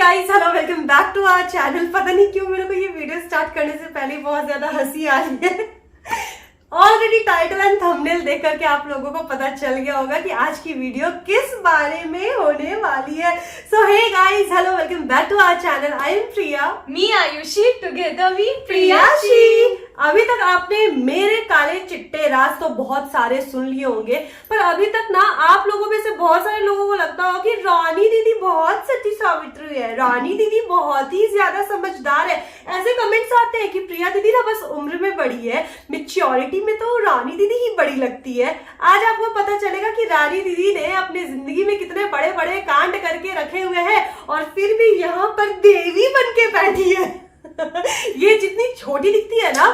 Guys, hello, welcome back to our channel. पता नहीं क्यों मेरे को ये वीडियो स्टार्ट करने से पहले बहुत ज्यादा हंसी आ रही है। ऑलरेडी टाइटल एंड थंबनेल देख करके आप लोगों को पता चल गया होगा कि आज की वीडियो किस बारे में होने वाली है। So hey guys, hello, welcome back to our channel. I am Priya, me Ayushi, together we Priyashi. अभी तक आपने मेरे काले चिट्टे राज तो बहुत सारे सुन लिए होंगे, पर अभी तक ना आप लोगों में से बहुत सारे लोगों को लगता होगा कि रानी दीदी बहुत सच्ची सावित्री है, रानी दीदी बहुत ही ज्यादा समझदार है। ऐसे कमेंट्स आते हैं कि प्रिया दीदी ना बस उम्र में बड़ी है, मैच्योरिटी में तो रानी दीदी ही बड़ी लगती है। आज आपको पता चलेगा कि रानी दीदी ने अपनी जिंदगी में कितने बड़े बड़े कांड करके रखे हुए हैं और फिर भी यहाँ पर देवी बन के बैठी है। ये जितनी छोटी दिखती है ना,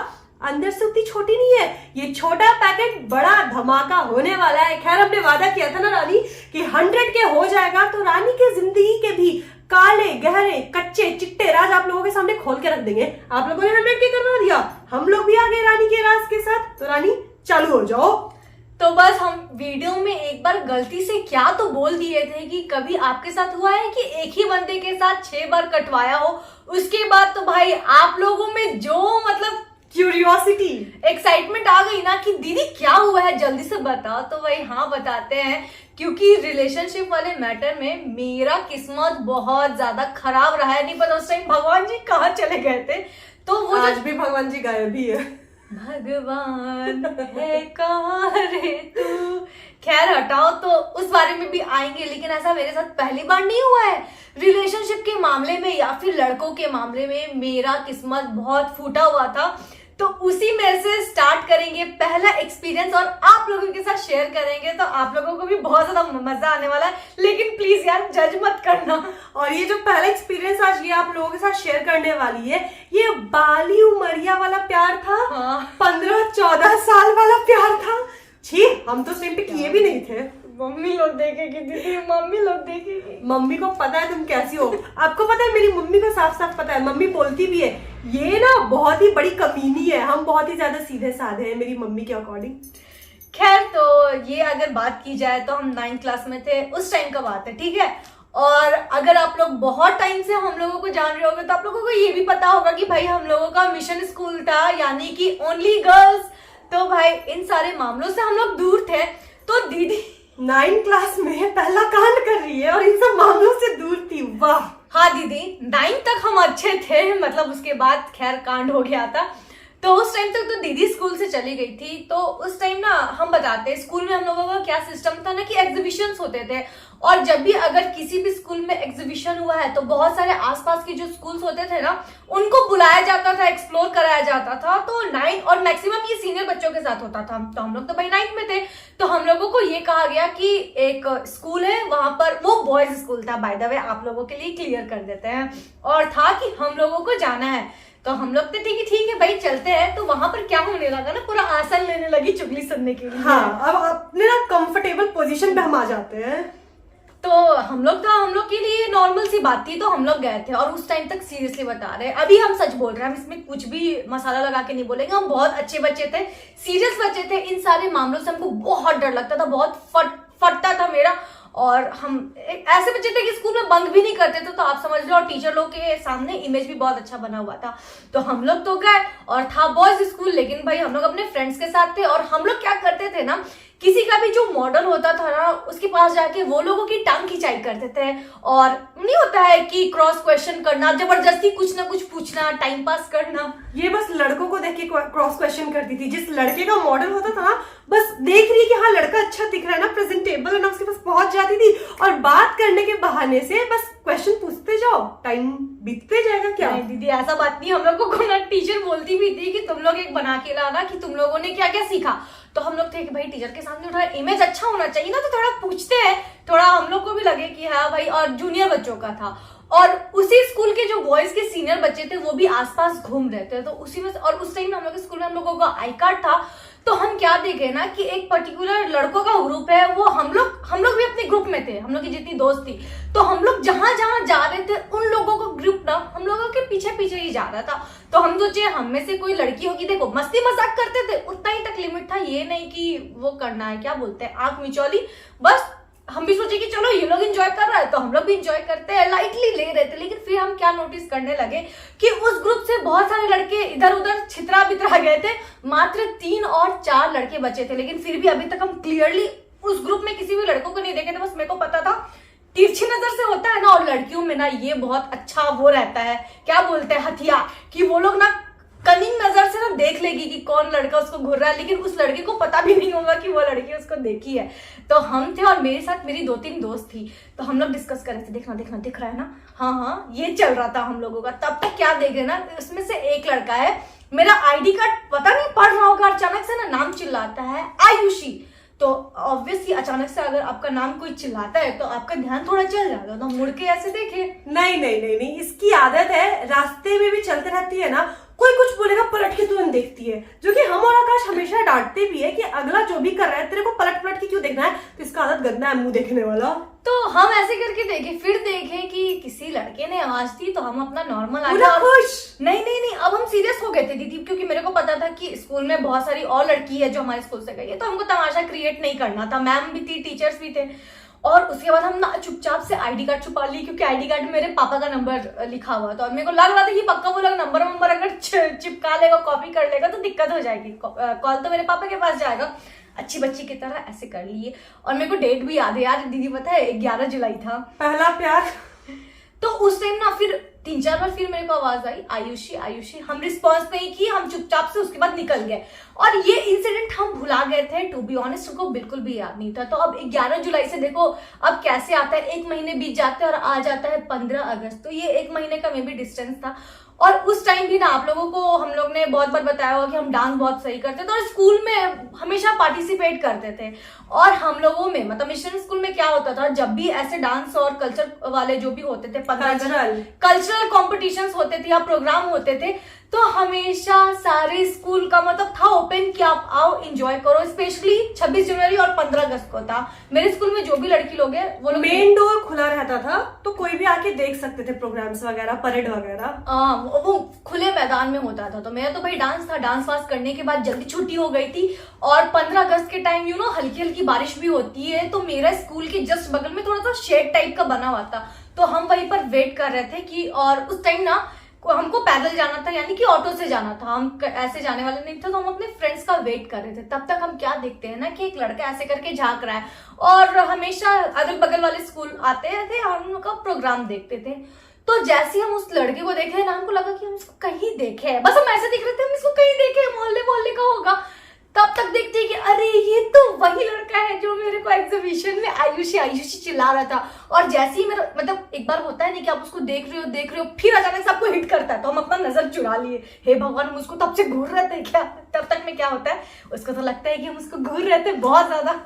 अंदर से उतनी छोटी नहीं है। ये छोटा पैकेट बड़ा धमाका होने वाला है। खैर, हमने वादा किया था ना रानी कि 100 के हो जाएगा तो रानी के जिंदगी के भी काले गहरे कच्चे चिट्टे राज आप लोगों के सामने खोल के रख देंगे। आप लोगों ने 100 के करवा दिया, हम लोग भी आ गए रानी के राज के साथ। तो रानी चालू हो जाओ। तो बस हम वीडियो में एक बार गलती से क्या तो बोल दिए थे कि कभी आपके साथ हुआ है कि एक ही बंदे के साथ 6 बार कटवाया हो। उसके बाद तो भाई आप लोगों में जो मतलब क्यूरियोसिटी, एक्साइटमेंट आ गई ना कि दीदी क्या हुआ है, जल्दी से बताओ। तो भाई हाँ, बताते हैं, क्योंकि रिलेशनशिप वाले मैटर में मेरा किस्मत बहुत ज्यादा खराब रहा है। नहीं पता उस टाइम भगवान जी कहाँ चले गए थे। तो वो आज भी भगवान जी गायब ही है। भगवान है कहाँ रे तू। खैर हटाओ, तो उस बारे में भी आएंगे, लेकिन ऐसा मेरे साथ पहली बार नहीं हुआ है। रिलेशनशिप के मामले में या फिर लड़कों के मामले में मेरा किस्मत बहुत फूटा हुआ था। तो उसी में से स्टार्ट करेंगे पहला एक्सपीरियंस और आप लोगों के साथ शेयर करेंगे। तो आप लोगों को भी बहुत ज्यादा मजा आने वाला है, लेकिन प्लीज यार जज मत करना। और ये जो पहला एक्सपीरियंस आज ये आप लोगों के साथ शेयर करने वाली है, ये बाली उमरिया वाला प्यार था। हाँ। 15-14 साल वाला प्यार था। छी, हम तो सेम पे किए भी नहीं थे। मम्मी लोग देखेगी दीदी, मम्मी लोग देखेगी। मम्मी को पता है तुम कैसी हो। आपको पता है मेरी मम्मी को साफ साफ पता है, मम्मी बोलती भी है ये ना बहुत ही बड़ी कमीनी है, हम बहुत ही ज्यादा सीधे साधे हैं मेरी मम्मी के अकॉर्डिंग। खैर, तो ये अगर बात की जाए तो हम 9th क्लास में थे, उस टाइम का बात है, ठीक है। और अगर आप लोग बहुत टाइम से हम लोगों को जान रहे होंगे तो आप लोगों को ये भी पता होगा कि भाई हम लोगों का मिशन स्कूल था, यानी कि ओनली गर्ल्स। तो भाई इन सारे मामलों से हम लोग दूर थे। तो दीदी 9th क्लास में पहला कांड कर रही है और इन सब मामलों से दूर थी। वाह। हाँ दीदी, 9th तक हम अच्छे थे, मतलब उसके बाद खैर कांड हो गया था। तो उस टाइम तक तो दीदी स्कूल से चली गई थी। तो उस टाइम ना हम बताते हैं, स्कूल में हम लोगों का क्या सिस्टम था ना कि एग्जीबिशंस होते थे। और जब भी अगर किसी भी स्कूल में एग्जीबिशन हुआ है तो बहुत सारे आसपास के जो स्कूल्स होते थे ना, उनको बुलाया जाता था, एक्सप्लोर कराया जाता था। तो 9 और मैक्सिमम ये सीनियर बच्चों के साथ होता था। तो हम लोग तो भाई 9th में थे। तो हम लोगों को ये कहा गया कि एक स्कूल है वहां पर, वो बॉयज स्कूल था बाय द वे, आप लोगों के लिए क्लियर कर देते हैं। और था कि हम लोगों को जाना है। तो हम लोग तो ठीक है भाई चलते हैं। तो वहां पर क्या होने लगा ना, पूरा आसन लेने लगी चुगली सुनने के लिए। हाँ, अब अपने ना कंफर्टेबल पोजीशन पे हम आ जाते हैं। तो हम लोग के लिए नॉर्मल सी बात थी। तो हम लोग गए थे और उस टाइम तक सीरियसली बता रहे हैं, अभी हम सच बोल रहे हैं, हम इसमें कुछ भी मसाला लगा के नहीं बोलेंगे। हम बहुत अच्छे बच्चे थे, सीरियस बच्चे थे। इन सारे मामलों से हमको बहुत डर लगता था, बहुत फटता था मेरा। और हम ऐसे बच्चे थे कि स्कूल में बंक भी नहीं करते थे। तो आप समझ लो, और टीचर लोग के सामने इमेज भी बहुत अच्छा बना हुआ था। तो हम लोग तो गए और था बॉयज स्कूल, लेकिन भाई हम लोग अपने फ्रेंड्स के साथ थे। और हम लोग क्या करते थे ना, किसी का भी जो मॉडल होता था ना, उसके पास जाके वो लोगों की टांग खिंचाई करते थे। और नहीं होता है कि क्रॉस क्वेश्चन करना, जबरदस्ती कुछ ना कुछ पूछना, टाइम पास करना। ये बस लड़कों को देख के क्रॉस क्वेश्चन करती थी। जिस लड़के का मॉडल होता था ना, बस देख रही कि हाँ लड़का अच्छा दिख रहा है ना, प्रेजेंटेबल है ना, उसके पास पहुंच जाती थी और बात करने के बहाने से बस क्वेश्चन पूछते जाओ, टाइम बीतते जाएगा। क्या नहीं दीदी, ऐसा बात नहीं। हम लोगों को ना टीचर बोलती भी थी कि तुम लोग एक बना के लाना कि तुम लोगों ने क्या क्या सीखा। तो हम लोग थे कि भाई टीचर के सामने थोड़ा इमेज अच्छा होना चाहिए ना, तो थोड़ा पूछते हैं, थोड़ा हम लोग को भी लगे कि हाँ भाई। और जूनियर बच्चों का था, और उसी स्कूल के जो बॉयज के सीनियर बच्चे थे वो भी आसपास घूम रहे थे। तो उसी में, और उस टाइम हम लोग स्कूल में हम लोगों का आई कार्ड था। तो हम क्या देखे ना कि एक पर्टिकुलर लड़कों का ग्रुप है, वो हम लोग भी अपने ग्रुप में थे, हम लोग की जितनी दोस्त थी। तो हम लोग जहां जहां जा रहे थे उन लोगों को ग्रुप ना हम लोगों के पीछे पीछे ही जा रहा था। तो हम सोचे हम में से कोई लड़की होगी, देखो मस्ती मजाक करते थे, उतना ही तक लिमिट था, ये नहीं कि वो करना है, क्या बोलते हैं, आंख मिचौली। बस हम भी सोचे कि चलो ये लोग एंजॉय कर रहा है तो हम लोग भी एंजॉय करते हैं, लाइटली ले रहे थे। लेकिन हम क्या नोटिस करने लगे कि उस ग्रुप से बहुत सारे लड़के इधर उधर छितरा बितरा गए थे, मात्र 3 और 4 लड़के बचे थे। लेकिन फिर भी अभी तक हम क्लियरली उस ग्रुप में किसी भी लड़कों को नहीं देखे थे। बस मेरे को पता था तिरछी नजर से होता है ना, और लड़कियों में ना ये बहुत अच्छा वो रहता है, क्या बोलते हैं, हथियार, कि वो लोग ना कनिंग नजर से ना देख लेगी कि कौन लड़का उसको घूर रहा है, लेकिन उस लड़के को पता भी नहीं होगा कि वो लड़की उसको देखी है। तो हम थे और मेरे साथ मेरी 2-3 दोस्त थी, तो हम लोग डिस्कस कर रहे थे, देखना देखना दिख रहा है ना, हाँ ये चल रहा था हम लोगों का। तब तक क्या देखे ना, उसमें से एक लड़का है, मेरा आईडी कार्ड पता नहीं पढ़ रहा होगा, अचानक से ना नाम चिल्लाता है आयुषी। तो ऑब्वियसली अचानक से अगर आपका नाम कोई चिल्लाता है तो आपका ध्यान थोड़ा चल जाएगा, तो मुड़ के ऐसे देखे। नहीं नहीं नहीं नहीं, इसकी आदत है, रास्ते में भी चलते रहती है ना, कोई कुछ बोलेगा पलट के तुरंत देखती है, जो कि हम और आकाश हमेशा डांटते भी है कि अगला जो भी कर रहा है तेरे को पलट पलट के क्यों देखना है, तो इसका आदत गंदा है मुंह देखने वाला। तो हम ऐसे करके देखे, फिर देखे कि किसी लड़के ने आवाज दी, तो हम अपना नॉर्मल पूरा खुश। नहीं नहीं नहीं, अब हम सीरियस हो गए थे दीदी, क्योंकि मेरे को पता था कि स्कूल में बहुत सारी और लड़की है जो हमारे स्कूल से गई है, तो हमको तमाशा क्रिएट नहीं करना था। मैम भी थी, टीचर्स भी थे। और उसके बाद हम ना चुपचाप से आईडी कार्ड छुपा ली, क्योंकि आईडी कार्ड में मेरे पापा का नंबर लिखा हुआ था, और मेरे को लग रहा था कि पक्का वो लोग नंबर अगर चिपका लेगा, कॉपी कर लेगा तो दिक्कत हो जाएगी, कॉल तो मेरे पापा के पास जाएगा। अच्छी बच्ची की तरह ऐसे कर लिए। और मेरे को डेट भी याद है यार दीदी, पता है 11 जुलाई था, पहला प्यार। तो उस टाइम ना फिर 3-4 बार फिर मेरे को आवाज आई आयुषी आयुषी, हम रिस्पॉन्स नहीं की, हम चुपचाप से उसके बाद निकल गए। और ये इंसिडेंट हम भुला गए थे, टू बी ऑनेस्ट हमको बिल्कुल भी याद नहीं था। तो अब 11 जुलाई से देखो अब कैसे आता है, 1 महीने बीत जाते हैं और आ जाता है 15 अगस्त, तो ये 1 महीने का मे भी डिस्टेंस था। और उस टाइम भी ना आप लोगों को हम लोग ने बहुत बार बताया होगा कि हम डांस बहुत सही करते थे और स्कूल में हमेशा पार्टिसिपेट करते थे। और हम लोगों में मतलब मिशन स्कूल में क्या होता था, जब भी ऐसे डांस और कल्चर वाले जो भी होते थे, कल्चरल कॉम्पिटिशंस होते थे या प्रोग्राम होते थे, तो हमेशा सारे स्कूल का मतलब था ओपन कि आप आओ एंजॉय करो। स्पेशली 26 जनवरी और 15 अगस्त को था। मेरे स्कूल में जो भी लड़की लोग हैं वो लोग, मेन डोर खुला रहता था, तो कोई भी आके देख सकते थे प्रोग्राम्स वगैरह, परेड वगैरह। वो खुले मैदान में होता था। तो मेरा तो भाई डांस था, डांस वांस करने के बाद जल्दी छुट्टी हो गई थी। और 15 अगस्त के टाइम हल्की हल्की बारिश भी होती है, तो मेरा स्कूल के जस्ट बगल में थोड़ा सा शेड टाइप का बना हुआ था, तो हम वहीं पर वेट कर रहे थे कि, और उस टाइम ना हमको पैदल जाना था, यानी कि ऑटो से जाना था, हम ऐसे जाने वाले नहीं थे, तो हम अपने फ्रेंड्स का वेट कर रहे थे। तब तक हम क्या देखते हैं ना कि एक लड़का ऐसे करके झांक रहा है, और हमेशा अगल बगल वाले स्कूल आते थे और हम उनका प्रोग्राम देखते थे। तो जैसे हम उस लड़के को देखे ना, हमको लगा कि हम इसको कहीं देखे हैं, बस हम ऐसे दिख रहे थे हम इसको कहीं देखे, मोहल्ले मोहल्ले का होगा। तब तक देखते हैं कि अरे ये तो वही लड़का है जो मेरे को एग्जीबिशन में आयुषी आयुषी चिल्ला रहा था। और जैसे ही मेरा मतलब एक बार होता है नहीं कि आप उसको देख रहे हो फिर अचानक से आपको हिट करता है, तो हम अपना नजर चुरा लिए। हे भगवान, हम उसको तब से घूर रहे थे क्या? तब तक में क्या होता है, उसको तो लगता है कि हम उसको घूर रहे थे बहुत ज्यादा।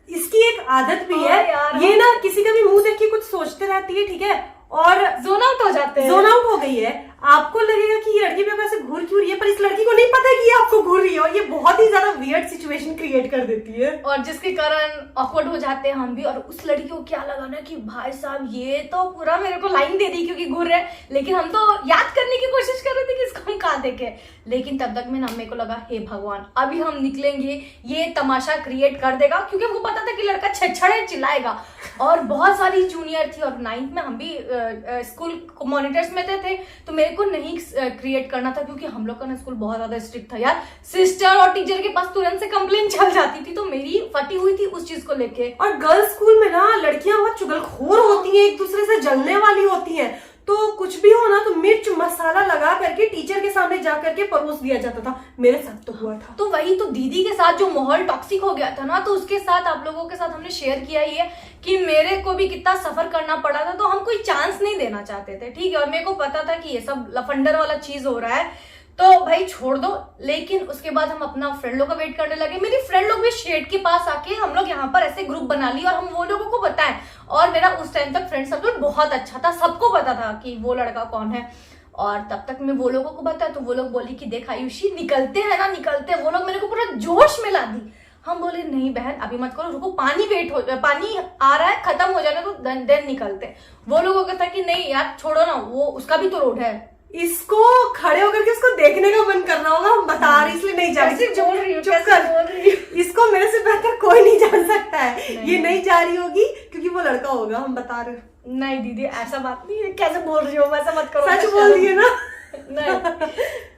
इसकी एक आदत भी है यार, ये ना किसी का भी मुंह देख के कुछ सोचते रहती है, ठीक है, और जोन आउट हो जाते हैं। जोन आउट हो गई है। आपको लगेगा कि ये लड़की पे कैसे घूर क्यों रही है, पर इस लड़की को नहीं पता है कि ये आपको घूर रही है, और ये बहुत ही ज्यादा वियर्ड सिचुएशन क्रिएट कर देती है, और जिसके कारण ऑकवर्ड हो जाते हैं हम भी। और उस लड़की को क्या लगा ना कि भाई साहब ये तो पूरा मेरे को लाइन दे दी क्योंकि घूर रहे, लेकिन हम तो याद करने की कोशिश कर रहे थे कि इसको हम कहाँ देखे। लेकिन तब तक में ना मेरे को लगा हे भगवान, अभी हम निकलेंगे ये तमाशा क्रिएट कर देगा, क्योंकि हमको पता था कि लड़का छेड़छाड़ चिल्लाएगा। और बहुत सारी जूनियर थी, और 9th में हम भी स्कूल मॉनिटर्स में थे, तो मेरे को नहीं क्रिएट करना था, क्योंकि हम लोग का ना स्कूल बहुत ज्यादा स्ट्रिक्ट था यार। सिस्टर और टीचर के पास तुरंत से कंप्लेन चल जाती थी, तो मेरी फटी हुई थी उस चीज को लेके। और गर्ल्स स्कूल में ना लड़कियां बहुत चुगलखोर होती हैं, एक दूसरे से जलने वाली होती हैं, तो कुछ भी हो ना तो मिर्च मसाला लगा करके टीचर के सामने जा करके परोस दिया जाता था। मेरे साथ तो हुआ था। तो वही तो दीदी के साथ जो माहौल टॉक्सिक हो गया था ना, तो उसके साथ आप लोगों के साथ हमने शेयर किया ही है कि मेरे को भी कितना सफर करना पड़ा था। तो हम कोई चांस नहीं देना चाहते थे, ठीक है, और मेरे को पता था कि ये सब लफंडर वाला चीज हो रहा है, तो भाई छोड़ दो। लेकिन उसके बाद हम अपना फ्रेंड लोग का वेट करने लगे। मेरी फ्रेंड लोग भी शेड के पास आके हम लोग यहाँ पर ऐसे ग्रुप बना ली और हम वो लोगों को बताएं। और मेरा उस टाइम तक फ्रेंड सर्कल बहुत अच्छा था, सबको पता था कि वो लड़का कौन है। और तब तक मैं वो लोगों को बताया, तो वो लोग बोली कि देख आयुषी निकलते हैं ना, निकलते हैं। वो लोग मेरे को पूरा जोश में ला दी। हम बोले नहीं बहन अभी मत करो, रुको, पानी आ रहा है, खत्म हो जाने तो देन निकलते। वो लोगों का था कि नहीं यार छोड़ो ना, वो उसका भी तो रोड है। इसको खड़े होकर के उसको देखने का मन करना होगा, हम बता रही इसलिए नहीं जा रही। जोड़ रही हूँ, इसको मेरे से बेहतर कोई नहीं जान सकता है। ये नहीं जा रही होगी क्योंकि वो लड़का होगा, हम बता रहे। नहीं दीदी ऐसा बात नहीं है, कैसे बोल रही हो, वैसा मत करो। सच बोल दिए ना। नहीं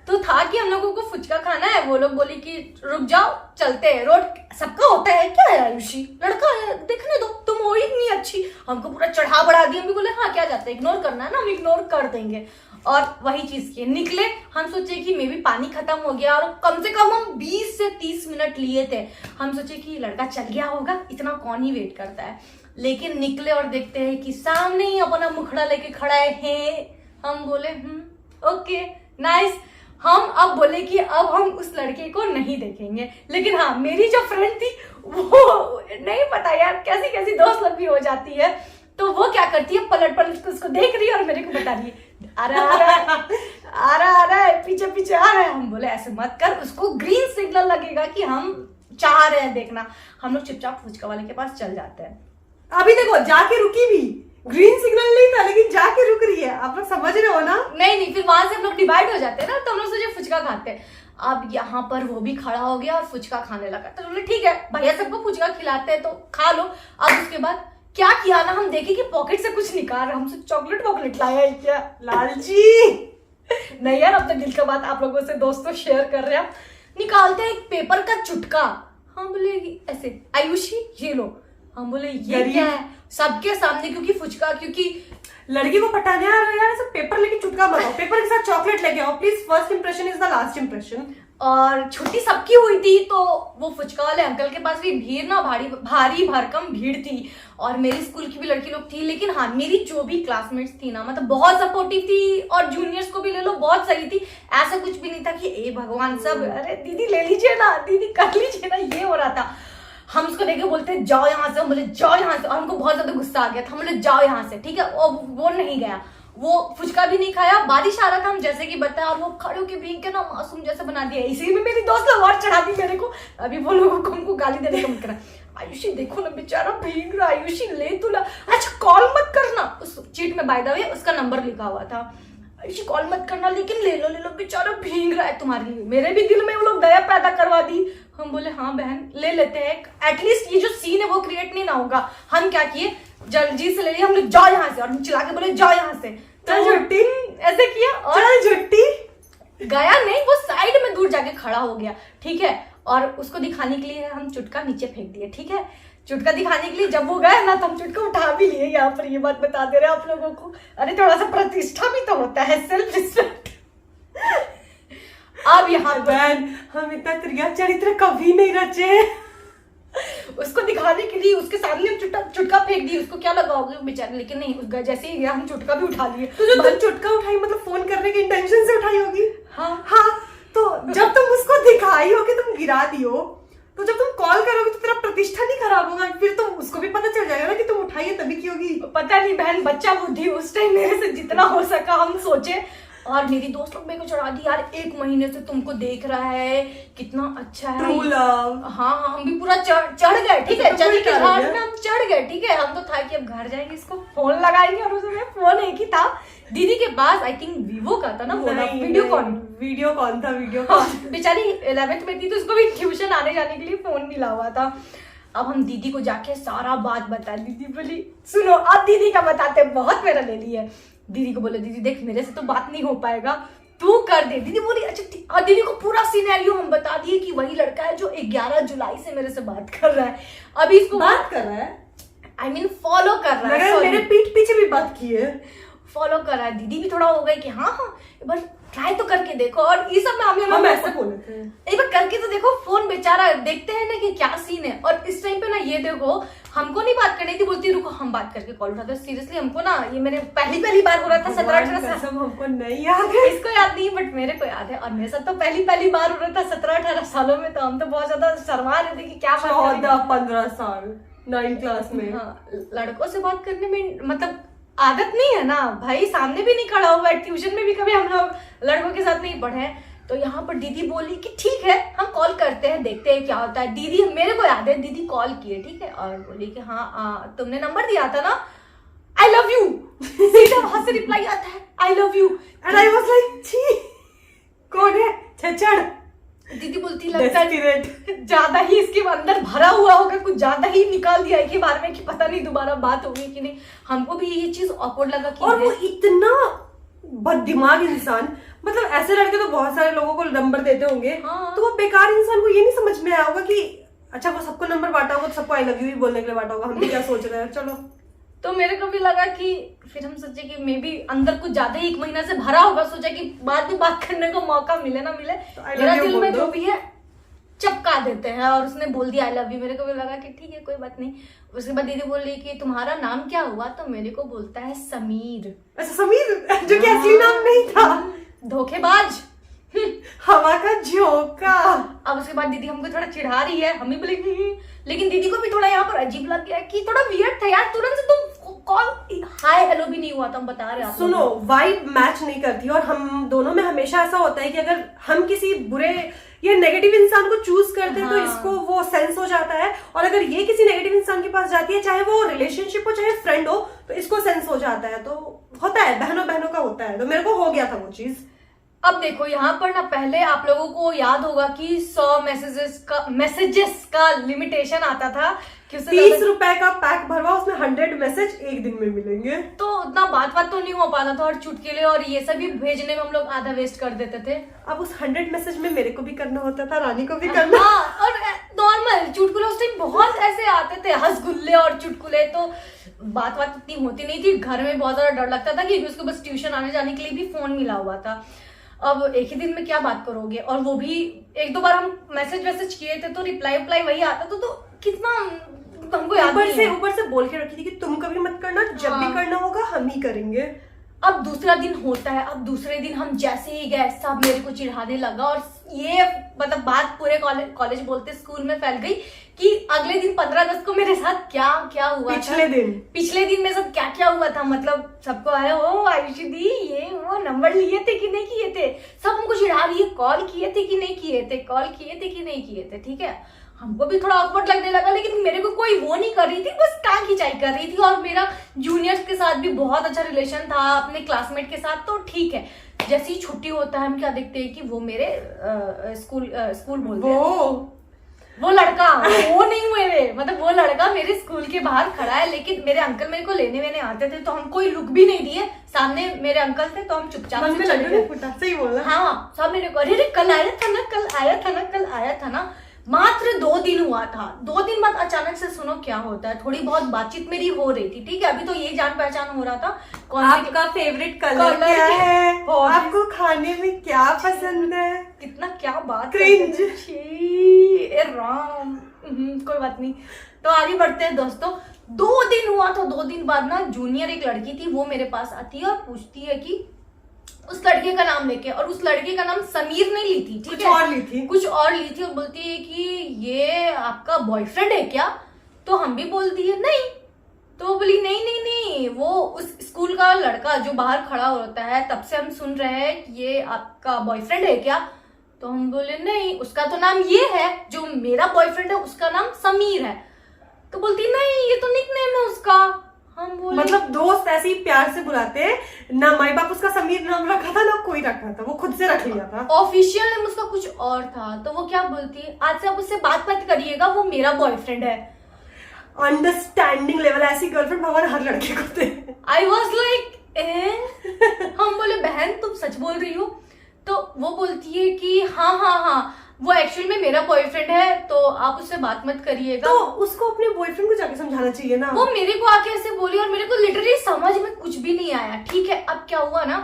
तो था कि हम लोगों को फुचका खाना है, वो लोग बोले कि रुक जाओ चलते हैं, रोड सबका होता है क्या है आयुषी, लड़का है देखने दो, तुम हो ही इतनी अच्छी, हमको पूरा चढ़ा बढ़ा दिया। हम भी बोले हाँ क्या जाता है, इग्नोर करना है ना, हम इग्नोर कर देंगे। और वही चीज किए, निकले, हम सोचे कि मे बी पानी खत्म हो गया, और कम से कम हम 20 से 30 मिनट लिए थे। हम सोचे कि लड़का चल गया होगा, इतना कौन ही वेट करता है। लेकिन निकले और देखते हैं कि सामने ही अपना मुखड़ा लेके खड़ा है। हम बोले ओके नाइस। हम अब बोले कि अब हम उस लड़के को नहीं देखेंगे। लेकिन हाँ, मेरी जो फ्रेंड थी वो नहीं पता यार कैसी कैसी दोस्त लोग भी हो जाती है, तो वो क्या करती है, पलट पलट उसको देख रही है और मेरे को बता रही है आ रहा है पीछे पीछे आ रहा है। हम बोले ऐसे मत कर, उसको ग्रीन सिग्नल लगेगा कि हम चाह रहे हैं देखना। हम लोग चुपचाप फुचका वाले के पास चल जाते हैं। अभी देखो जाके रुकी भी, ग्रीन सिग्नल नहीं था लेकिन जाके रुक रही है, आप लोग समझ रहे हो ना। नहीं फिर वहां से हम लोग डिवाइड हो जाते हैं ना, तो हम लोग सोचे फुचका खाते हैं। अब यहाँ पर वो भी खड़ा हो गया और फुचका खाने लगा, तो बोले ठीक है भैया सबको फुचका खिलाते हैं तो खा लो। अब उसके बाद क्या किया ना, हम देखे कि पॉकेट से कुछ निकाल रहा, हमसे चॉकलेट वॉकलेट लाया है क्या, लालची। नहीं यार, अब तो दिल का बात आप लोगों से दोस्तों शेयर कर रहे हैं। निकालते हैं एक पेपर का चुटका, हम बोले ऐसे आयुषी ये लो। हम बोले ये क्या है, सबके सामने, क्योंकि लड़की को पटाने आ रहा है यार, सब पेपर लेके चुटका बनाओ, पेपर के साथ चॉकलेट लेके आओ please, first impression is the last impression. और छुट्टी सबकी हुई थी, तो वो फुचका वाले अंकल के पास भी भीड़ ना भारी भरकम भीड़ थी, और मेरी स्कूल की भी लड़की लोग थी। लेकिन हाँ, मेरी जो भी क्लासमेट्स थी ना, मतलब बहुत सपोर्टिव थी, और जूनियर्स को भी ले लो बहुत सही थी। ऐसा कुछ भी नहीं था कि ए भगवान सब अरे दीदी ले लीजिए ना, दीदी कर लीजिए ना, ये हो रहा था। हम उसको देखे बोलते जाओ यहाँ से, हम बोले जाओ यहाँ से, और हमको बहुत ज्यादा गुस्सा आ गया था। हम बोले जाओ यहाँ से, ठीक है। और वो नहीं गया, वो फुचका भी नहीं खाया। बारिश आ रहा था, हम जैसे कि बताया, और वो खड़े होके भीग के ना मासूम जैसे बना दिया। इसी में मेरी दोस्त लोग और चढ़ा दी मेरे को। अभी वो लोगों को हमको गाली देने का मन करा, आयुषी देखो ना बेचारा भीग रहा, आयुषी ले तू ला, अच्छा कॉल मत करना। उस चीट में बाय द वे उसका नंबर लिखा हुआ था, आयुषी कॉल मत करना, लेकिन ले लो बेचारा भीग रहा है तुम्हारे लिए। मेरे भी दिल में वो लोग दया पैदा करवा दी। हम बोले हाँ बहन ले लेते हैं, एटलीस्ट ये जो सीन है वो क्रिएट नहीं ना होगा। हम क्या किए, जल्दी से ले लिया, हम लोग जाओ यहाँ से, और चिल्ला के बोले जाओ यहाँ से, चल झुट्टी, ऐसे किया और चल झुट्टी। गया नहीं, वो साइड में दूर जाके खड़ा हो गया, ठीक है। और उसको दिखाने के लिए हम चुटका नीचे फेंक दिए, ठीक है। चुटका दिखाने के लिए जब वो गया ना, तो हम चुटका उठा भी लिए। यहाँ पर ये बात बता दे रहे हैं आप लोगों को, अरे थोड़ा सा प्रतिष्ठा भी तो होता है, सेल्फ रिस्पेक्ट। अब यहाँ बहन, हम इतना क्रिया चरित्र कभी नहीं रचे। उसको दिखाने के लिए उसके सामने हम चुटका फेंक दी, उसको क्या लगा होगा बेचारे। लेकिन नहीं, उस जैसे ही गया हम चुटका भी उठा लिए। तो जो तुम चुटका उठाई मतलब फोन करने के इंटेंशन से उठाई होगी। हाँ, तो जब तुम उसको दिखाई होगी, तुम गिरा दियो, तो जब तुम कॉल करोगे तो तेरा प्रतिष्ठा नहीं खराब होगा, फिर तो उसको भी पता चल जाएगा ना कि तुम उठाई है तभी की होगी। पता नहीं बहन, बच्चा बुद्धि उस टाइम मेरे से जितना हो सका हम सोचे। और मेरी दोस्त लोग मेरे को चढ़ा दी, यार 1 महीने से तुमको देख रहा है, कितना अच्छा है। True love. हाँ, हम भी पूरा चढ़ गए, ठीक है। चढ़ के घाट में हम चढ़ गए, ठीक है। हम तो था कि अब घर जाएंगे, इसको फोन लगाएंगे, और उसमें फोन एक ही था दीदी के पास, आई थिंक वीवो का था ना, वो वीडियो कॉन था। बेचारी 11th में थी, तो उसको भी ट्यूशन आने जाने के लिए फोन मिला हुआ था। अब हम दीदी को जाके सारा बात बता, दीदी बोली सुनो, अब दीदी का बताते बहुत मेरा ले लिया। दीदी को बोले दीदी देख मेरे से तो बात नहीं हो पाएगा, तू कर दे। दीदी बोली अच्छा। और दीदी को पूरा सिनेरियो हम बता दिए कि वही लड़का है जो 11 जुलाई से मेरे से बात कर रहा है। अभी इसको बात कर रहा है, आई मीन फॉलो कर रहा है, मेरे पीठ पीछे भी बात की है, फॉलो कर रहा है। दीदी भी थोड़ा हो गई कि हाँ बस ट्राई तो करके देखो। और ये सब में हम ऐसे बोले थे, एक बार करके तो देखो, फोन बेचारा देखते हैं ना कि क्या सीन है। और इस टाइम पे ना ये देखो, हमको नहीं बात करनी थी, बोलती रुको हम बात करके कॉल उठाते। सीरियसली हमको ना ये मेरे पहली बार हो रहा था, 17-18 साल। हमको नहीं याद है, इसको याद नहीं, बट मेरे को याद है। और मेरे साथ तो पहली बार हो रहा था 17-18 सालों में, तो हम तो बहुत ज्यादा शर्मा रहे थे कि क्या 14-15 साल 9th क्लास में। हाँ, लड़कों से बात करने में मतलब आदत नहीं है ना भाई, सामने भी नहीं खड़ा हुआ है, ट्यूशन में भी कभी हम लोग लड़कों के साथ नहीं पढ़े। तो यहाँ पर दीदी बोली कि ठीक है हम कॉल करते हैं, देखते हैं क्या होता है। दीदी, मेरे को याद है दीदी कॉल किए, ठीक है, और बोली कि हाँ तुमने नंबर दिया था ना, आई लव यू। सीधा वहां से रिप्लाई आता है I love you, and I was like छी कौन है छेछड़। दीदी बोलती लगता है Desperate। ज्यादा ही इसके अंदर भरा हुआ होगा, कुछ ज्यादा ही निकाल दिया एक ही बार में कि पता नहीं दोबारा बात होगी कि नहीं। हमको भी ये चीज ऑकवर्ड लगा कि और वो इतना बददिमाग इंसान, मतलब ऐसे लड़के तो बहुत सारे लोगों को नंबर देते होंगे। हाँ। तो वो बेकार इंसान को ये नहीं समझ में आया होगा कि अच्छा वो सबको नंबर बांटा होगा तो सबको आई लव यू भी बोलने के लिए बांटा होगा, हम भी क्या सोच रहे हैं। चलो तो मेरे को भी लगा कि फिर हम सोचे कि मे बी अंदर कुछ ज्यादा ही 1 महीना से भरा होगा, सोचा कि बाद में बात करने को मौका मिले ना मिले, तो I love मेरा you दिल बोल में दो। जो भी है चपका देते हैं। और उसने बोल दिया आई लव यू, मेरे को भी लगा कि ठीक है कोई बात नहीं। उसके बाद दीदी बोल रही कि तुम्हारा नाम क्या हुआ, तो मेरे को बोलता है समीर। अच्छा समीर, जो कि असली नाम नहीं था, धोखेबाज। हवा का झोंका। अब उसके बाद दीदी हमको थोड़ा चिढ़ा रही है, हम भी बोले लेकिन दीदी को भी थोड़ा यहाँ पर अजीब लग गया कि थोड़ा वियर्ड था यार, तुरंत से तुम कॉल हाय हेलो भी नहीं हुआ था, हम बता रहे हैं। सुनो, वाइब मैच नहीं करती और हम दोनों में हमेशा ऐसा होता है कि अगर हम किसी बुरे या नेगेटिव इंसान को चूज करते हैं तो हाँ। इसको वो सेंस हो जाता है, और अगर ये किसी नेगेटिव इंसान के पास जाती है, चाहे वो रिलेशनशिप हो चाहे फ्रेंड हो, तो इसको सेंस हो जाता है। तो होता है, बहनों बहनों का होता है। तो मेरे को हो गया था वो चीज। अब देखो यहाँ पर ना, पहले आप लोगों को याद होगा कि 100 मैसेजेस का लिमिटेशन आता था कि उससे 30 रुपए का पैक भरवा, उसमें 100 मैसेज एक दिन में मिलेंगे। तो उतना बात तो नहीं हो पाता था, और चुटकुले और ये सब भी भेजने में हम लोग आधा वेस्ट कर देते थे। अब उस 100 मैसेज में मेरे को भी करना होता था, रानी को भी करना। हाँ, और नॉर्मल चुटकुले उस टाइम बहुत ऐसे आते थे, हंसगुल्ले और चुटकुले। तो बात इतनी होती नहीं थी, घर में बहुत ज्यादा डर लगता था क्योंकि उसको बस ट्यूशन आने जाने के लिए भी फोन मिला हुआ था। अब एक ही दिन में क्या बात करोगे, और वो भी 1-2 बार हम मैसेज किए थे तो रिप्लाई वही आता था, तो कितना हमको याद नहीं है। ऊपर से बोल के रखी थी कि तुम कभी मत करना, जब भी करना होगा हम ही करेंगे। अब दूसरा दिन होता है, अब दूसरे दिन हम जैसे ही गए सब मेरे को चिढ़ाने लगा, और ये मतलब बात पूरे कॉलेज बोलते स्कूल में फैल गई कि अगले दिन 15 अगस्त को मेरे साथ क्या क्या हुआ पिछले दिन मेरे साथ क्या क्या हुआ था। मतलब सबको आया ओ आयुषी दी ये वो नंबर लिए थे कि नहीं किए थे, सब हमको चिढ़ा रही है, कॉल किए थे कि नहीं किए थे, कॉल किए थे कि नहीं किए थे। ठीक है, हमको भी थोड़ा ऑकवर्ड लगने लगा, लेकिन मेरे को कोई वो नहीं कर रही थी, बस टांग खिंचाई कर रही थी। और मेरा जूनियर्स के साथ भी बहुत अच्छा रिलेशन था, अपने क्लासमेट के साथ, तो ठीक है। जैसे ही छुट्टी होता है हम क्या देखते हैं कि वो मेरे स्कूल बोलते हैं वो लड़का वो नहीं मेरे, मतलब वो लड़का मेरे स्कूल के बाहर खड़ा है। लेकिन मेरे अंकल मेरे को लेने वेने आते थे तो हम कोई लुक भी नहीं दिए, सामने मेरे अंकल थे तो हम चुपचाप से चले गए। सही बोला। हाँ, सब मेरे को अरे कल आया था ना। मात्र 2 दिन हुआ था, 2 दिन बाद अचानक से सुनो क्या होता है, थोड़ी बहुत बातचीत मेरी हो रही थी। ठीक है, अभी तो ये जान पहचान हो रहा था। कौन आपका फेवरेट कलर क्या है, आपको खाने में क्या पसंद है, कितना क्या बात क्रिंज। राम, कोई बात नहीं। तो आगे बढ़ते हैं दोस्तों। 2 दिन हुआ था, 2 दिन बाद ना जूनियर एक लड़की थी, वो मेरे पास आती है और पूछती है कि उस लड़के का नाम लेके, और उस लड़के का नाम समीर नहीं ली थी, ठीक है, कुछ और ली थी, और बोलती है कि ये आपका बॉयफ्रेंड है क्या। तो हम भी बोल दिए नहीं, तो बोली नहीं वो उस स्कूल का लड़का जो बाहर खड़ा होता है, तब से हम सुन रहे हैं कि ये आपका बॉयफ्रेंड है क्या। तो हम बोले नहीं, उसका तो नाम ये है, जो मेरा बॉयफ्रेंड है उसका नाम समीर है। तो बोलती नहीं ये तो निकनेम है उसका। हम बोले मतलब दोस्त ऐसे ही प्यार से बुलाते हैं ना, माई बाप उसका समीर नाम रखा था ना कोई रखा था, वो खुद से रख लिया था। ऑफिशियल नेम उसका कुछ और था। तो वो क्या बोलती है, आज से आप उससे बात मत करिएगा, वो मेरा बॉयफ्रेंड है। अंडरस्टैंडिंग लेवल, ऐसी गर्लफ्रेंड भगवान हर लड़के को दे। आई वॉज लाइक हम बोले बहन तुम सच बोल रही हो। तो वो बोलती है कि हाँ वो एक्चुअल में मेरा बॉयफ्रेंड है, तो आप उससे बात मत करिएगा। तो उसको अपने बॉयफ्रेंड को जाके समझाना चाहिए ना। वो मेरे को आके ऐसे बोली और मेरे को लिटरली समझ में कुछ भी नहीं आया। ठीक है, अब क्या हुआ ना,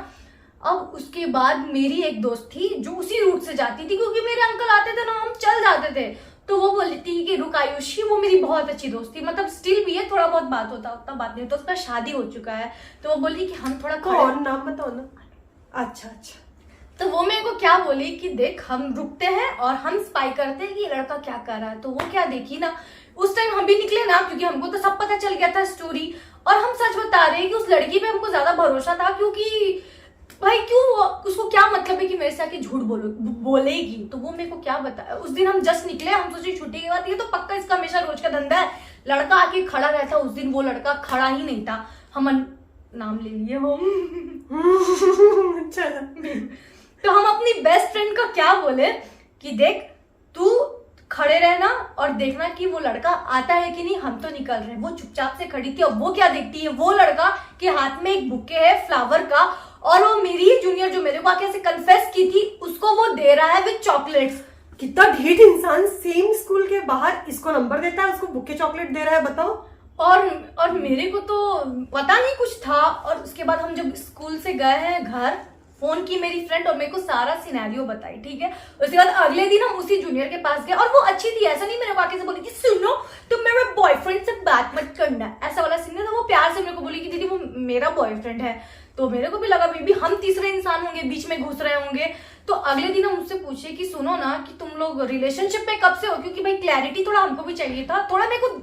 अब उसके बाद मेरी एक दोस्त थी जो उसी रूट से जाती थी, क्योंकि मेरे अंकल आते थे ना, हम चल जाते थे। तो वो बोलती थी कि रुक आयुषी, वो मेरी बहुत अच्छी दोस्त थी, मतलब स्टिल भी है, थोड़ा बहुत बात होता, उतना बात नहीं होता, उसका शादी हो चुका है। तो वो बोली कि हम थोड़ा कौन, नाम बताओ ना। अच्छा। तो वो मेरे को क्या बोली कि देख हम रुकते हैं और हम स्पाई करते हैं कि लड़का क्या कर रहा है। तो वो क्या देखी ना, उस टाइम हम भी निकले ना, क्योंकि हमको तो सब पता चल गया था स्टोरी, और हम सच बता रहे हैं कि उस लड़की पे हमको ज्यादा भरोसा था, क्योंकि भाई क्यों, उसको क्या मतलब है कि मेरे से आके झूठ बोलेगी। तो वो मेरे को क्या बताया, उस दिन हम जस्ट निकले, हम सोचे छुट्टी के बाद ये तो पक्का इसका हमेशा रोज का धंधा है, लड़का आके खड़ा रहता। उस दिन वो लड़का खड़ा ही नहीं था, हम नाम ले लिए हम। तो हम अपनी बेस्ट फ्रेंड को क्या बोले कि देख तू खड़े रहना और देखना कि वो लड़का आता है कि नहीं, हम तो निकल रहे हैं। वो चुपचाप से खड़ी थी और वो क्या देखती है, वो लड़का के हाथ में एक बुके है फ्लावर का, और वो मेरी जूनियर जो मेरे को आके ऐसे कन्फेस की थी उसको वो दे रहा है विद चॉकलेट्स। कितना ढीठ इंसान, सेम स्कूल के बाहर इसको नंबर देता है, उसको बुके चॉकलेट दे रहा है, बताओ। और मेरे को तो पता नहीं कुछ था। और उसके बाद हम जब स्कूल से गए हैं घर, फोन की मेरी फ्रेंड और मेरे को सारा सिनेरियो बताई, ठीक है। उसके बाद अगले दिन हम उसी जूनियर के पास गए और वो अच्छी थी, ऐसा नहीं मेरे को आके से बोली कि सुनो तुम मेरे बॉयफ्रेंड से बात मत करना, ऐसा वाला सीन था। वो प्यार से मेरे को बोली कि दीदी वो मेरा बॉयफ्रेंड है। तो मेरे को भी लगा मे बी हम तीसरे इंसान होंगे, बीच में घुस रहे होंगे। तो अगले दिन हम उससे पूछे कि सुनो ना कि तुम लोग रिलेशनशिप में कब से हो, क्योंकि भाई क्लैरिटी थोड़ा हमको भी चाहिए था। थोड़ा मेरे को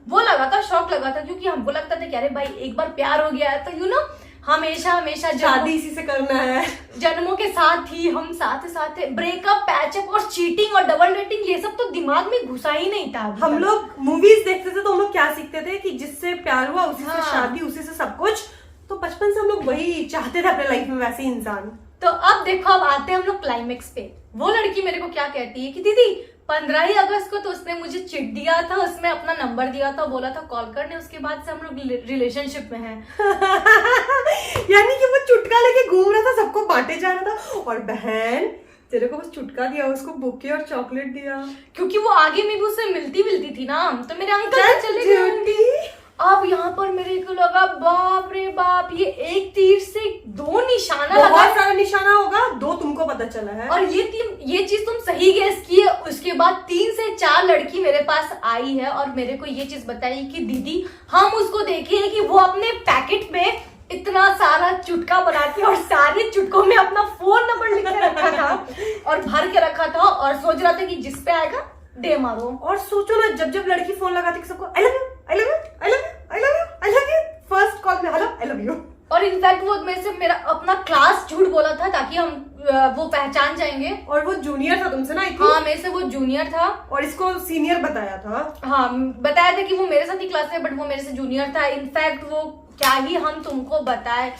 वो लगा था, शौक लगा था, क्योंकि हमको लगता था कि अरे भाई एक बार प्यार हो गया है तो यू नो हमेशा हमेशा शादी इसी से करना है, जन्मों के साथ ही हम साथ साथ ब्रेकअप, पैचअप और चीटिंग और डबल डेटिंग ये सब तो दिमाग में घुसा ही नहीं था। हम लोग मूवीज देखते थे तो हम लोग क्या सीखते थे कि जिससे प्यार हुआ उसी से शादी, उसी से सब कुछ। तो बचपन से हम लोग वही चाहते थे अपने लाइफ में, वैसे ही इंसान। तो अब देखो, अब आते हैं हम लोग क्लाइमेक्स पे। वो लड़की मेरे को क्या कहती है कि दीदी 15 ही अगस्त को तो उसने मुझे चिट दिया था, उसमें अपना नंबर दिया था, बोला था कॉल करने, उसके बाद से हम लोग रिलेशनशिप में हैं। यानी कि वो चुटका लेके घूम रहा था, सबको बांटे जा रहा था, और बहन तेरे को बस चुटका दिया, उसको बुके और चॉकलेट दिया, क्योंकि वो आगे में भी उससे मिलती थी ना, तो मेरे अंकल चले गए। अब यहाँ पर मेरे को लगा बाप रे बाप, ये एक तीर से 2 निशाना लगा। बहुत सारा निशाना होगा, 2 तुमको पता चला है। और ये चीज तुम सही गेस की है। उसके बाद 3 से 4 लड़की मेरे पास आई है और मेरे को ये चीज बताई कि दीदी हम उसको देखे हैं कि वो अपने पैकेट में इतना सारा चुटका बनाती और सारे चुटकों में अपना फोन नंबर लिख के रखा था और भर के रखा था और सोच रहा था कि जिस पे आएगा दे मारो। और सोचो ना, जब जब लड़की फोन लगाती सबको I love you, I love you, I love you, I love you, I love you, first call में हेलो आई लव यू। और इनफैक्ट वो मेरे से मेरा अपना क्लास झूठ बोला था ताकि हम वो पहचान जाएंगे। और वो जूनियर था तुमसे ना? हाँ, मेरे से वो जूनियर था और इसको सीनियर बताया था। हाँ, बताया था कि वो मेरे साथ ही क्लास में, बट वो मेरे से जूनियर था। इनफैक्ट वो क्या ही हम तुमको बताए,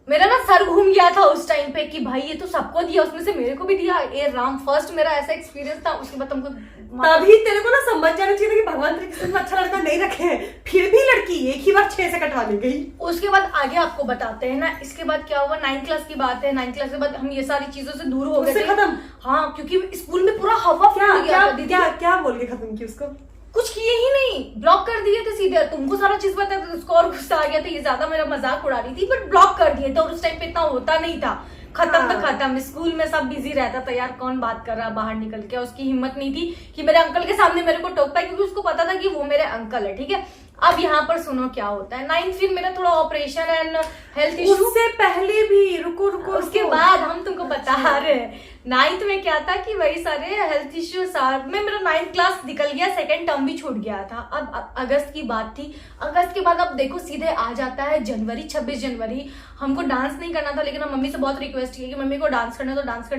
मेरा ना सर घूम गया था उस टाइम पे कि भाई ये तो सबको दिया, उसमें से मेरे को भी दिया। ए राम, फर्स्ट मेरा ऐसा एक्सपीरियंस था। उसके बाद तुमको तभी तेरे को ना समझ जाना चाहिए था कि भगवान तेरे किसी अच्छा लड़का नहीं रखे हैं, फिर भी लड़की एक ही बार 6 से कटवाने गई। उसके बाद आगे आपको बताते हैं ना। इसके बाद क्या हुआ, 9th क्लास की बात है। 9th क्लास के बाद हम ये सारी चीजों से दूर हो गए थे, खत्म। हाँ, क्योंकि स्कूल में पूरा हवा फूल गया था। दीदी क्या बोल के खत्म की उसको? कुछ किए ही नहीं, ब्लॉक कर दिए थे सीधे। तुमको सारा चीज पता है, उसको और गुस्सा आ गया था, ये ज्यादा मेरा मजाक उड़ा रही थी, बट ब्लॉक कर दिए थे। और उस टाइम पे इतना होता नहीं था, खत्म तो खत्म। स्कूल में सब बिजी रहता था यार, कौन बात कर रहा बाहर निकल के। उसकी हिम्मत नहीं थी कि मेरे अंकल के सामने मेरे को टोक पाए, क्योंकि उसको पता था कि वो मेरे अंकल है, ठीक है। अब यहाँ पर सुनो क्या होता है। 9th फिर मेरा थोड़ा ऑपरेशन एंड हेल्थ इशू। उससे पहले भी रुको, उसके बाद हम तुमको बता रहे हैं 9th में क्या था कि वही सारे हेल्थ इश्यू में मेरा 9th क्लास निकल गया, 2nd टर्म भी छूट गया था। अब अगस्त की बात थी। अगस्त के बाद अब देखो सीधे आ जाता है जनवरी, 26 जनवरी। हमको डांस नहीं करना था, लेकिन हम मम्मी से बहुत रिक्वेस्ट की कि मम्मी को डांस करने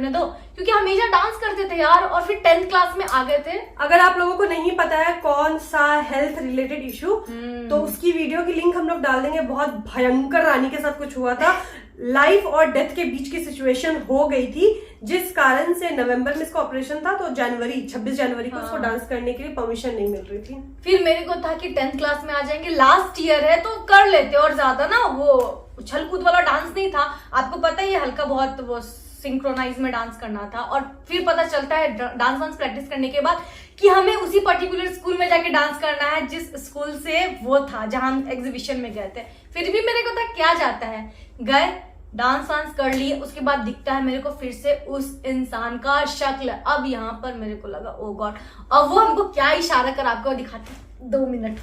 दो, क्योंकि हमेशा डांस करते थे यार। और फिर 10th क्लास में आ गए थे। अगर आप लोगों को नहीं पता है कौन सा हेल्थ रिलेटेड इशू, तो उसकी वीडियो की लिंक हम लोग डाल देंगे। बहुत भयंकर रानी के साथ कुछ हुआ था, लाइफ और डेथ के बीच की सिचुएशन हो गई थी, जिस कारण से नवंबर में इसका ऑपरेशन था, तो 26 जनवरी को उसको डांस करने के लिए परमिशन नहीं मिल रही थी। फिर मेरे को था कि 10th क्लास में आ जाएंगे, लास्ट ईयर है तो कर लेते। और ज्यादा ना वो उछल कूद वाला डांस नहीं था, आपको पता ही है, हल्का बहुत वो सिंक्रोनाइज में डांस करना था। और फिर पता चलता है डांस प्रैक्टिस करने के बाद कि हमें उसी पर्टिकुलर स्कूल में जाके डांस करना है जिस स्कूल से वो था, जहां हम एग्जीबिशन में गए थे। फिर भी मेरे को था क्या जाता है, गए डांस वांस कर लिए। उसके बाद दिखता है मेरे को फिर से उस इंसान का शक्ल। अब यहाँ पर मेरे को लगा ओ गॉड, अब वो हमको क्या इशारा कर आपको दिखाते, 2 मिनट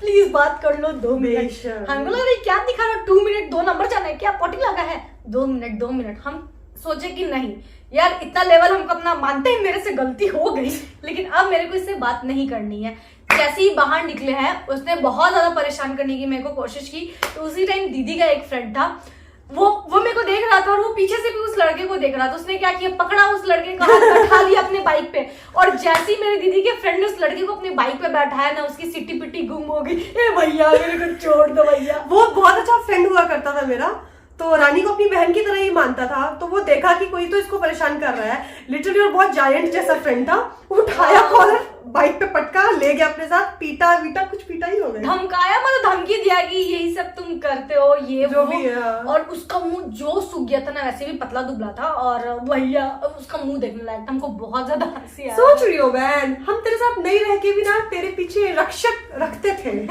प्लीज बात कर लो, 2 मिनट। हमको लग रहा है क्या दिखा रहा, 2 मिनट 2 नंबर जाना है क्या, पॉटी लगा है, 2 मिनट। हम सोचे कि नहीं यार, इतना लेवल हमको अपना मानते हैं, मेरे से गलती हो गई, लेकिन अब मेरे को इससे बात नहीं करनी है। जैसे ही बाहर निकले हैं, उसने बहुत ज्यादा परेशान करने की मेरे को कोशिश की। तो उसी टाइम दीदी का एक फ्रेंड था, वो मेरे को देख रहा था और वो पीछे से भी उस लड़के को देख रहा था। उसने क्या किया, पकड़ा उस लड़के का हाथ, बैठा लिया अपने बाइक पे। और जैसे ही मेरी दीदी के फ्रेंड ने उस लड़के को अपने बाइक पे बैठाया ना, उसकी सिटी पिटी गुम हो गई। ए भैया मेरे को छोड़ दो भैया। वो बहुत अच्छा फ्रेंड हुआ करता था मेरा, तो रानी को अपनी बहन की तरह ही मानता था। तो वो देखा कि कोई तो इसको परेशान कर रहा है, लिटरली और बहुत जायंट जैसा फ्रेंड था, उठाया कॉलर, बाइक पे पटका, ले गया अपने साथ, पीटा वीटा, कुछ पीटा ही हो गया, धमकाया, मतलब धमकी दिया कि यही सब तुम करते हो, ये जो वो भी है। और उसका मुंह जो सूख गया था ना, वैसे भी पतला दुबला था, और भैया उसका मुंह देखने लायक था, हमको बहुत ज्यादा हंसी आया। सोच रही हो बहन, हम तेरे साथ नहीं रह के भी ना तेरे पीछे रक्षक रखते थे।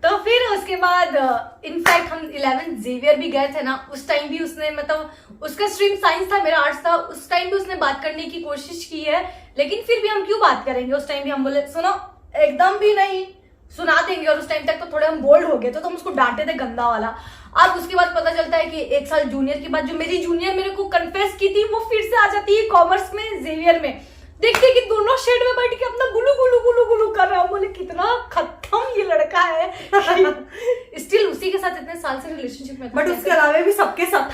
तो फिर उसके बाद इनफैक्ट हम 11th जेवियर भी गए थे ना, उस टाइम भी उसने, मतलब उसका स्ट्रीम साइंस था, मेरा आर्ट्स था, उस टाइम भी उसने बात करने की कोशिश की है, लेकिन फिर भी हम क्यों बात करेंगे। उस टाइम भी हम बोले सुनो, एकदम भी नहीं, सुना देंगे। और उस टाइम तक तो थोड़े हम बोल्ड हो गए थे, तो हम उसको डांटे थे गंदा वाला। अब उसके बाद पता चलता है कि 1 साल जूनियर के बाद जो मेरी जूनियर मेरे को कन्फेस की थी, वो फिर से आ जाती है कॉमर्स में, जेवियर में। देखते कि दोनों शेड में बैठ के अपना गुलू गुलू गुलू गुलू कर रहा हूँ। बोले कितना खत्म ये लड़का है। स्टिल उसी के साथ इतने साल से रिलेशनशिप में था, बट उसके अलावा भी सबके साथ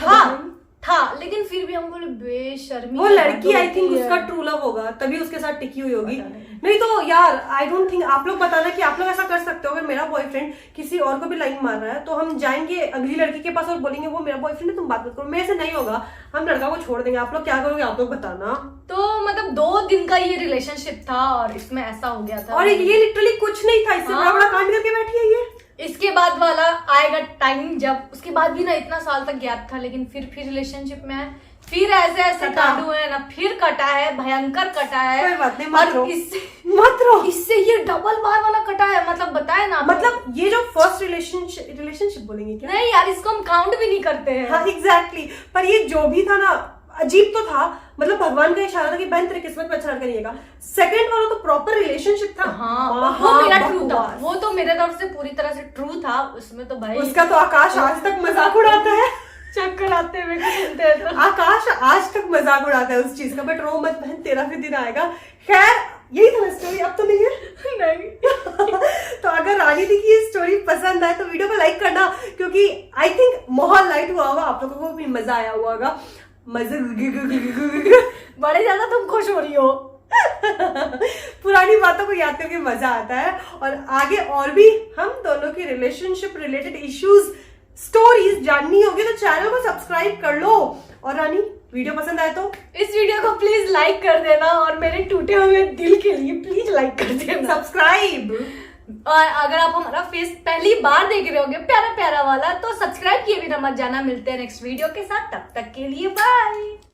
था, लेकिन फिर भी हम बोले बेशर्मी। वो लड़की आई थिंक उसका ट्रू लव होगा, तभी उसके साथ टिकी हुई होगी। नहीं तो यार आई डोंट थिंक, आप लोग बताना कि आप लोग ऐसा कर सकते हो। अगर मेरा बॉयफ्रेंड किसी और को भी लाइन मार रहा है तो हम जाएंगे अगली लड़की के पास और बोलेंगे वो मेरा बॉयफ्रेंड है, तुम बात मत करो। मेरे से नहीं होगा, हम लड़का को छोड़ देंगे। आप लोग क्या करोगे, आप लोग बताना। तो मतलब 2 दिन का ये रिलेशनशिप था और इसमें ऐसा हो गया था, और ये लिटरली कुछ नहीं था, इससे बड़ा बड़ा कांड करके बैठी है ये। इसके बाद वाला आएगा टाइम जब, उसके बाद भी ना इतना साल तक गैप था, लेकिन फिर रिलेशनशिप में है, फिर ऐसे ऐसे कांड हुए हैं ना, फिर कटा है, भयंकर कटा है। कोई बात नहीं, मत रो, मत रो, इससे ये डबल बार वाला कटा है। मतलब बताए ना, मतलब ये जो फर्स्ट रिलेशनशिप बोलेंगे क्या? नहीं यार, इसको हम काउंट भी नहीं करते हैं। हाँ एग्जैक्टली, पर ये जो भी था ना अजीब तो था, मतलब भगवान का इशारा था कि बहन तेरे किस्मत में अच्छा लड़का नहीं आएगा। सेकंड वाला तो प्रॉपर रिलेशनशिप था। हाँ, वो मेरा ट्रू था, वो तो मेरे तरफ से पूरी तरह से ट्रू था। उसमें तो भाई उसका तो आकाश आज तक मजाक उड़ाता है, चक्कर आते हुए सुनते हैं तो। आकाश आज तक मजाक उड़ाता है उस चीज का। बट रो मत बहन, तेरा भी दिन आएगा। खैर यही था स्टोरी, अब तो नहीं है। नहीं। तो अगर रानी दी की स्टोरी पसंद आए तो वीडियो को लाइक करना, क्योंकि आई थिंक माहौल लाइट हुआ होगा, आप लोगों को भी मजा आया हुआ होगा। बड़े ज्यादा तुम खुश हो रही हो। पुरानी बातों को याद करके मजा आता है। और आगे और भी हम दोनों की रिलेशनशिप रिलेटेड इश्यूज, स्टोरीज जाननी होगी तो चैनल को सब्सक्राइब कर लो। और रानी वीडियो पसंद आए तो इस वीडियो को प्लीज लाइक कर देना, और मेरे टूटे हुए दिल के लिए प्लीज लाइक कर देना, सब्सक्राइब। और अगर आप हमारा फेस पहली बार देख रहे होगे प्यारा प्यारा वाला, तो सब्सक्राइब किए बिना मत जाना। मिलते हैं नेक्स्ट वीडियो के साथ, तब तक के लिए बाय।